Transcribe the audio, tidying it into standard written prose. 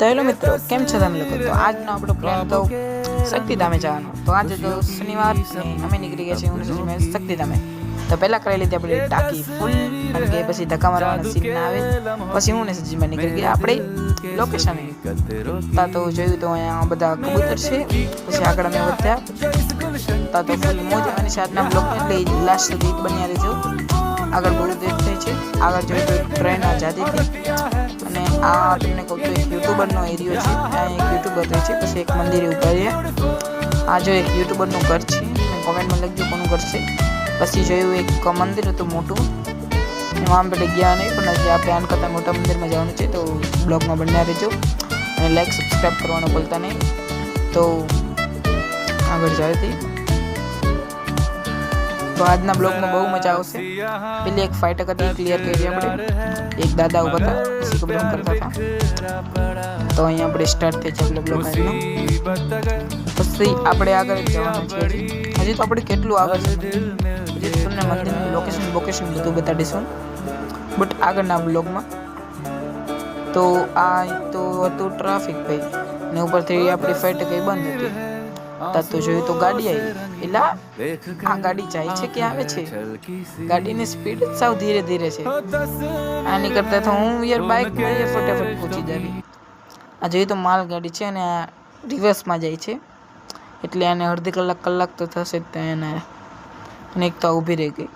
તો હેલો મિત્રો, કેમ છો તમે લોકો? તો આજનો આપણો પ્લાન તો શક્તિધામે જવાનો. તો આજે તો શનિવાર અમે નીકળી ગયા છીએ મેં શક્તિધામે. તો પહેલાં કરી લીધી આપણે ટાંકી ફૂલ, કારણ કે પછી ધક્કા મારવાના સીન ના આવે. પછી હું ને સજીમાં નીકળી ગયા આપણે લોકેશને. તા તો જોયું તો અહીંયા બધા કબૂતર છે. પછી આગળ અમે વધ્યા તા તો ફૂલ મોજ અને આજના બ્લોગને એટલે લાસ્ટ સુધી બન્યા રહેજો. આગળ બહુ દેખ થાય છે. આગળ જોયું તો ટ્રેન જતી હતી અને આ તમને કહું તો એક યુટ્યુબરનો એરિયો છે. ત્યાં એક યુટ્યુબર રહે છે. પછી એક મંદિરે ઉભા રહ્યા. આ જો એક યુટ્યુબરનું ઘર છે. કોમેન્ટમાં લખજો કોનું ઘર છે. પછી જોયું એક મંદિર હતું મોટું, એમાં આપણે ગયા નહીં, પણ હજી આપણે આન કરતાં મોટા મંદિરમાં જવાનું છે. તો બ્લોગમાં બન્યા રહેજો અને લાઈક સબસ્ક્રાઈબ કરવાનું ભૂલતા નહીં. તો આગળ જાય હતી. તો આજના બ્લોગમાં બહુ મજા આવશે. પેલી એક ફાઇટ હતી ક્લિયર કરી આપણે. એક દાદા ઉભા હતા, પછી કબડ્ડમ કરતા હતા. તો અહીંયા આપણે સ્ટાર્ટ થઈ છે આપણો બ્લોગ આજનો. પછી આપણે આગળ જવાનું છે. હજી તો આપણે કેટલું આગળ છે, હજી તમને મંદિરનું લોકેશન બધું બતાડીશું, બટ આગળના બ્લોગમાં. તો આ તો હતું ટ્રાફિક ભાઈ, ને ઉપરથી આપણી ફાઇટ કઈ બંધ હતી. તો જોયું તો ગાડી આવી. એટલે આ ગાડી જાય છે કે આવે છે? ગાડીની સ્પીડ સાવ ધીરે ધીરે છે. આની કરતા તો હું યાર બાઇક ફટાફટ પહોંચી જાય. આ જોયું તો માલ ગાડી છે અને આ રિવર્સમાં જાય છે, એટલે આને અડધી કલાક તો થશે જ ત્યાં એને. અને એક તો ઊભી રહી ગઈ.